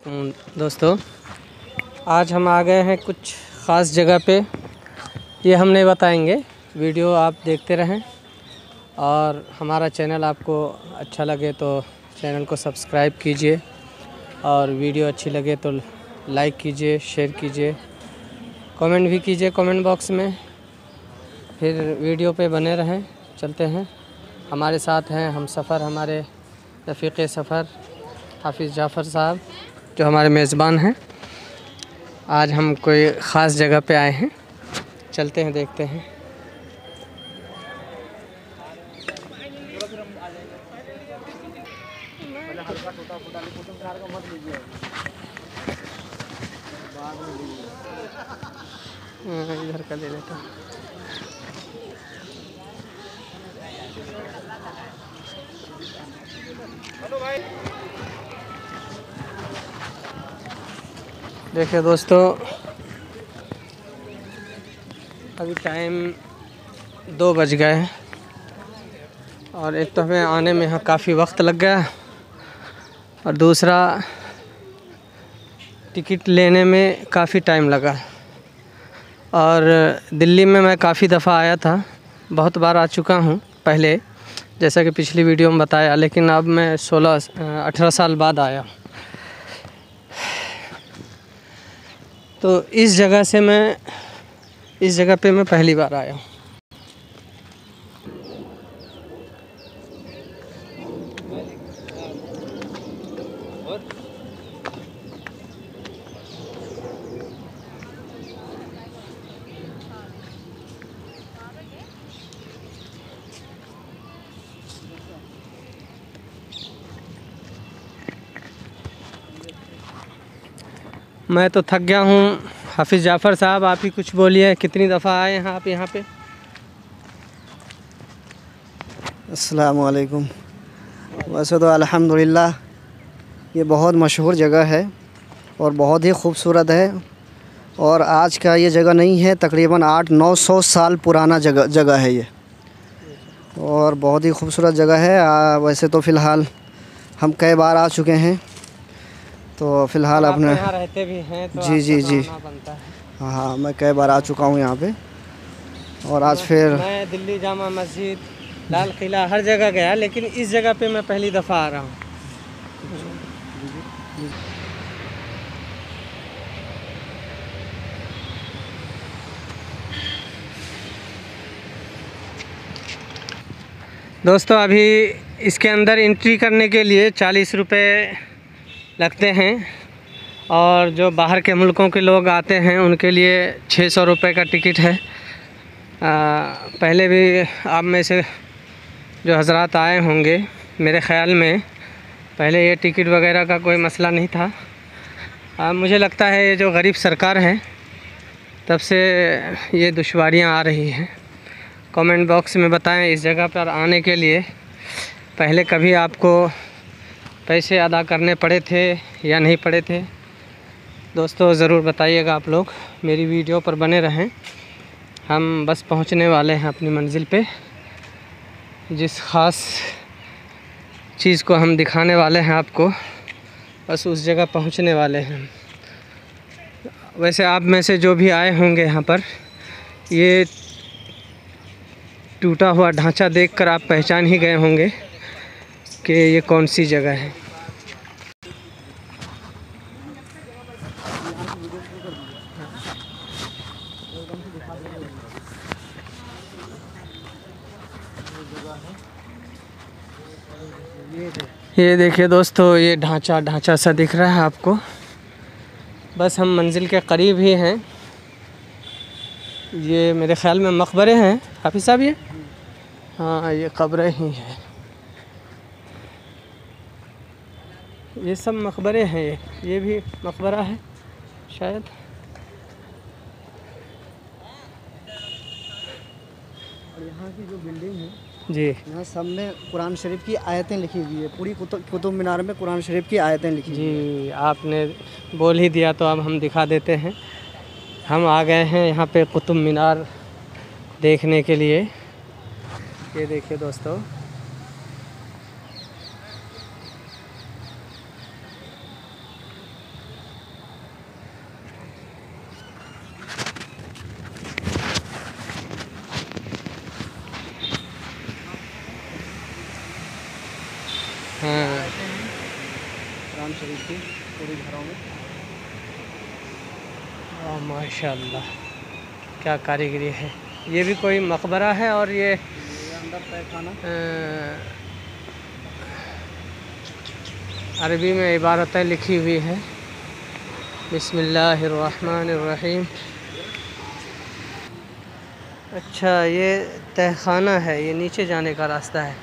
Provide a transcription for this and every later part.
वालेकुम दोस्तों, आज हम आ गए हैं कुछ ख़ास जगह पे। ये हम नहीं बताएंगे, वीडियो आप देखते रहें और हमारा चैनल आपको अच्छा लगे तो चैनल को सब्सक्राइब कीजिए और वीडियो अच्छी लगे तो लाइक कीजिए, शेयर कीजिए, कमेंट भी कीजिए कमेंट बॉक्स में। फिर वीडियो पे बने रहें। चलते हैं, हमारे साथ हैं हम सफ़र, हमारे रफ़ीक़ सफ़र हाफिज़ जाफ़र साहब जो हमारे मेज़बान हैं। आज हम कोई ख़ास जगह पे आए हैं, चलते हैं देखते हैं। इधर का ले लेता हूँ। देखिए दोस्तों, अभी टाइम 2 बज गए हैं और एक तो हमें आने में यहाँ काफ़ी वक्त लग गया और दूसरा टिकट लेने में काफ़ी टाइम लगा। और दिल्ली में मैं काफ़ी दफ़ा आया था, बहुत बार आ चुका हूँ पहले, जैसा कि पिछली वीडियो में बताया, लेकिन अब मैं 18 साल बाद आया। तो इस जगह पे मैं पहली बार आया हूँ। मैं तो थक गया हूँ। हाफिज़ जाफ़र साहब, आप ही कुछ बोलिए, कितनी दफ़ा आए हैं आप यहाँ पे? अस्सलाम वालेकुम। वैसे तो अल्हम्दुलिल्लाह ये बहुत मशहूर जगह है और बहुत ही खूबसूरत है। और आज का ये जगह नहीं है, तकरीबन 800-900 साल पुराना जगह है ये, और बहुत ही खूबसूरत जगह है। वैसे तो फ़िलहाल हम कई बार आ चुके हैं, तो फ़िलहाल अपने यहाँ रहते भी हैं तो जी बनता है। हाँ, मैं कई बार आ चुका हूँ यहाँ पे। और आज फिर मैं दिल्ली जामा मस्जिद, लाल किला, हर जगह गया, लेकिन इस जगह पे मैं पहली दफ़ा आ रहा हूँ। दोस्तों, अभी इसके अंदर एंट्री करने के लिए 40 रुपये लगते हैं और जो बाहर के मुल्कों के लोग आते हैं उनके लिए 600 रुपये का टिकट है। पहले भी आप में से जो हजरात आए होंगे, मेरे ख़्याल में पहले ये टिकट वगैरह का कोई मसला नहीं था। मुझे लगता है ये जो गरीब सरकार है तब से ये दुश्वारियां आ रही हैं। कमेंट बॉक्स में बताएं, इस जगह पर आने के लिए पहले कभी आपको पैसे अदा करने पड़े थे या नहीं पड़े थे? दोस्तों ज़रूर बताइएगा आप लोग, मेरी वीडियो पर बने रहें। हम बस पहुंचने वाले हैं अपनी मंजिल पे। जिस ख़ास चीज़ को हम दिखाने वाले हैं आपको, बस उस जगह पहुंचने वाले हैं। वैसे आप में से जो भी आए होंगे यहाँ पर, ये टूटा हुआ ढांचा देखकर आप पहचान ही गए होंगे कि ये कौन सी जगह है। ये देखिए दोस्तों, ये ढांचा सा दिख रहा है आपको। बस हम मंजिल के करीब ही हैं। ये मेरे ख़्याल में मकबरे हैं हाफिज़ साहब, ये हाँ, ये कब्रें ही हैं। ये सब मकबरे हैं। ये भी मकबरा है शायद। और यहाँ की जो बिल्डिंग है जी, यहाँ सब में कुरान शरीफ की आयतें लिखी हुई है। पूरी कुतुब मीनार में कुरान शरीफ की आयतें लिखी हुई है। जी, आपने बोल ही दिया तो अब हम दिखा देते हैं। हम आ गए हैं यहाँ पे कुतुब मीनार देखने के लिए। ये देखिए दोस्तों, देखिए पूरे घरों में। ओह माशाल्लाह, क्या कारीगरी है। ये भी कोई मकबरा है और ये अंदर तहखाना। अरबी में इबारतें लिखी हुई है। बिस्मिल्लाहिर्रहमानिर्रहीम। अच्छा, ये तहखाना है, ये नीचे जाने का रास्ता है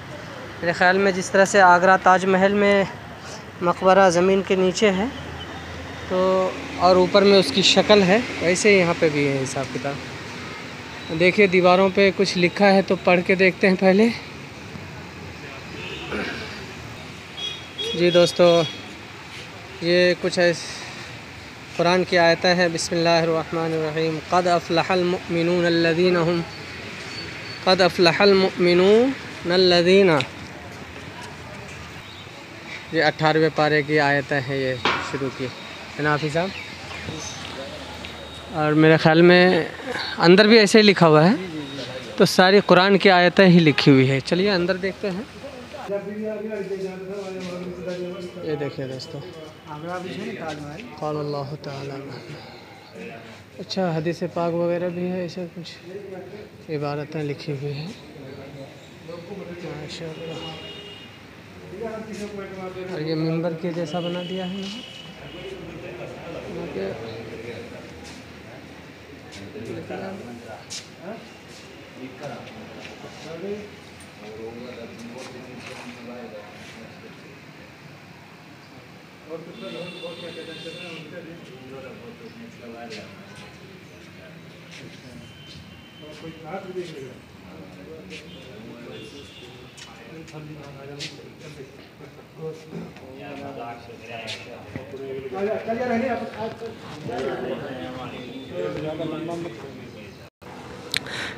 मेरे ख़्याल में। जिस तरह से आगरा ताजमहल में मकबरा ज़मीन के नीचे है तो और ऊपर में उसकी शक्ल है, वैसे ही यहाँ पे भी है हिसाब किताब। देखिए दीवारों पे कुछ लिखा है तो पढ़ के देखते हैं पहले। जी दोस्तों, ये कुछ कुरान की आयतें हैं। बिस्मिल्लाहिर्रहमानिर्रहीम। क़द अफ़लहल मुमिनून अल्लज़ीना। ये 18वें पारे की आयतें हैं, ये शुरू की है ना हाफ़िज़ साहब। और मेरे ख़्याल में अंदर भी ऐसे ही लिखा हुआ है, तो सारी कुरान की आयतें ही लिखी हुई है। चलिए अंदर देखते हैं। ये देखिए दोस्तों, क़ाल अल्लाहु ताला। अच्छा, हदीस पाक वगैरह भी है, ऐसा कुछ इबारतें लिखी हुई हैं माशाअल्लाह। और ये मिंबर के जैसा बना दिया है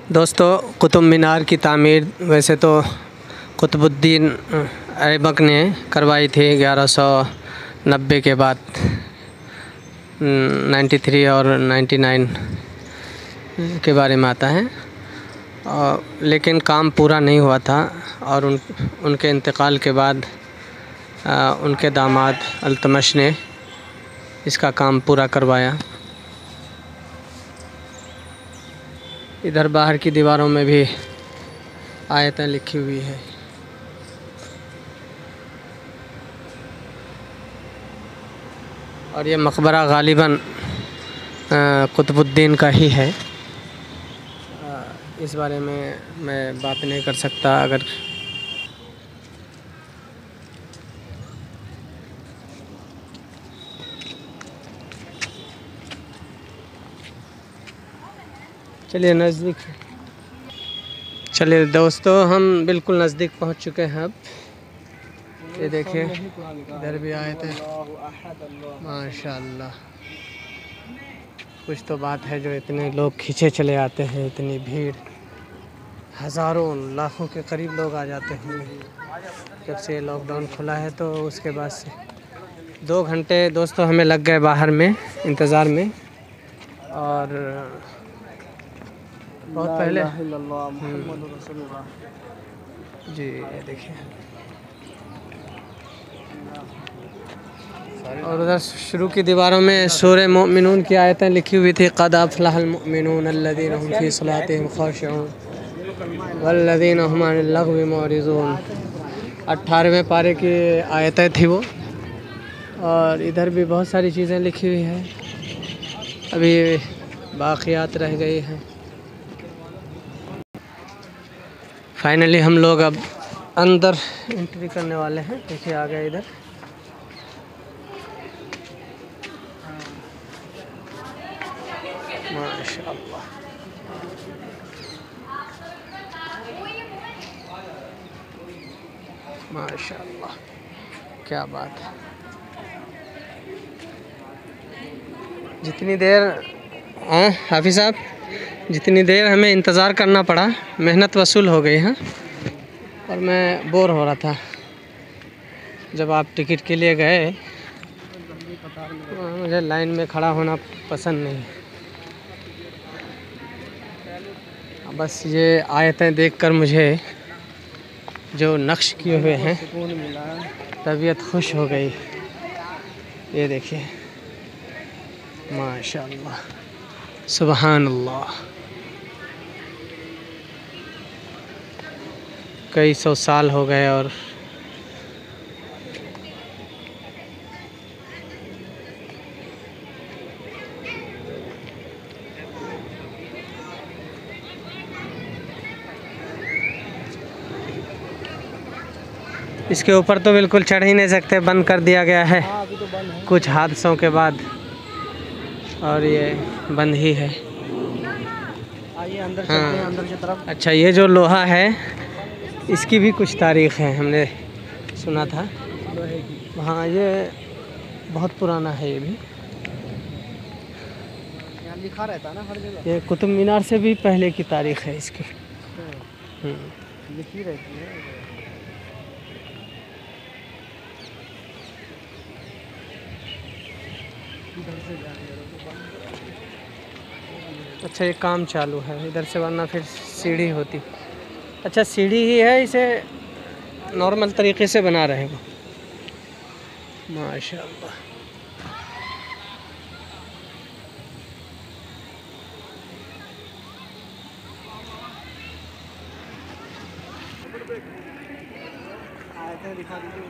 दोस्तों। कुतुब मीनार की तामीर वैसे तो कुतुबुद्दीन ऐबक ने करवाई थी 1190 के बाद, 93 और 99 के बारे में आता है। लेकिन काम पूरा नहीं हुआ था और उनके इंतकाल के बाद उनके दामाद अल्तमश ने इसका काम पूरा करवाया। इधर बाहर की दीवारों में भी आयतें लिखी हुई है। और ये मकबरा गालिबन कुतुबुद्दीन का ही है। इस बारे में मैं बात नहीं कर सकता। अगर चलिए नज़दीक, चलिए दोस्तों, हम बिल्कुल नज़दीक पहुंच चुके हैं अब। ये देखिए इधर भी आए थे माशाल्लाह। कुछ तो बात है जो इतने लोग खींचे चले आते हैं, इतनी भीड़, हज़ारों लाखों के करीब लोग आ जाते हैं। जब से लॉकडाउन खुला है तो उसके बाद से 2 घंटे दोस्तों हमें लग गए बाहर में इंतज़ार में। और बहुत पहले जी ये देखिए। और उधर शुरू की दीवारों में सूरह मोमिनून की आयतें लिखी हुई थी। क़द अफ़लहल मुमिनून अल्लज़ीना हुम फ़ी सलातिहिम ख़ाशिऊन वल्लज़ीना हुम अनिल लग़्वी मुअरिज़ून। 18वें पारे की आयतें थी वो। और इधर भी बहुत सारी चीज़ें लिखी हुई हैं, अभी बाक़ियात रह गई हैं। फाइनली हम लोग अब अंदर एंट्री करने वाले हैं। देखिए आ गए इधर। माशाअल्लाह, माशाअल्लाह, क्या बात है। जितनी देर हाफ़िज़ साहब, जितनी देर हमें इंतज़ार करना पड़ा, मेहनत वसूल हो गई। हाँ, और मैं बोर हो रहा था। जब आप टिकट के लिए गए, मुझे लाइन में खड़ा होना पसंद नहीं। बस ये आयतें देखकर मुझे जो नक्श किए हुए हैं, तबीयत खुश हो गई। ये देखिए, माशाअल्लाह, सुभान अल्लाह। कई सौ साल हो गए और इसके ऊपर तो बिल्कुल चढ़ ही नहीं सकते, बंद कर दिया गया है अभी तो बंद है। कुछ हादसों के बाद, और ये बंद ही है। आइए अंदर चलते हैं, अंदर की तरफ। अच्छा, ये जो लोहा है इसकी भी कुछ तारीख़ है, हमने सुना था। हाँ, ये बहुत पुराना है। ये भी यहाँ लिखा रहता है ना हर जगह। ये कुतुब मीनार से भी पहले की तारीख़ है इसकी। लिखी रहती है। अच्छा, ये काम चालू है इधर से, वरना फिर सीढ़ी होती। अच्छा, सीढ़ी ही है, इसे नॉर्मल तरीके से बना रहे हैं। माशाअल्लाह। दिखा दीजिए।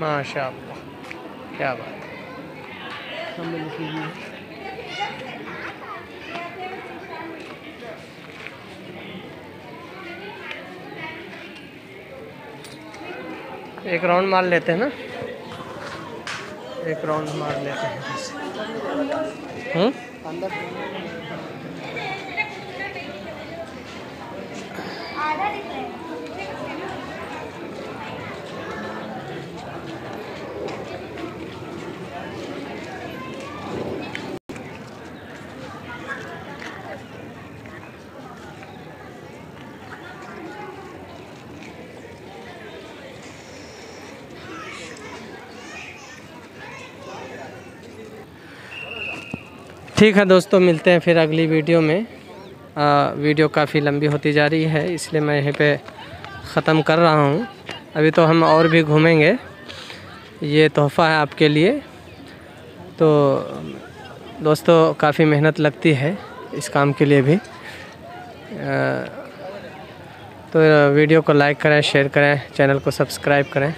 माशाअल्लाह, क्या बात है। एक राउंड मार लेते हैं ना, एक राउंड मार लेते हैं। अंदर ठीक है दोस्तों, मिलते हैं फिर अगली वीडियो में। वीडियो काफ़ी लंबी होती जा रही है, इसलिए मैं यहीं पे ख़त्म कर रहा हूँ। अभी तो हम और भी घूमेंगे, ये तोहफ़ा है आपके लिए। तो दोस्तों, काफ़ी मेहनत लगती है इस काम के लिए भी। तो वीडियो को लाइक करें, शेयर करें, चैनल को सब्सक्राइब करें।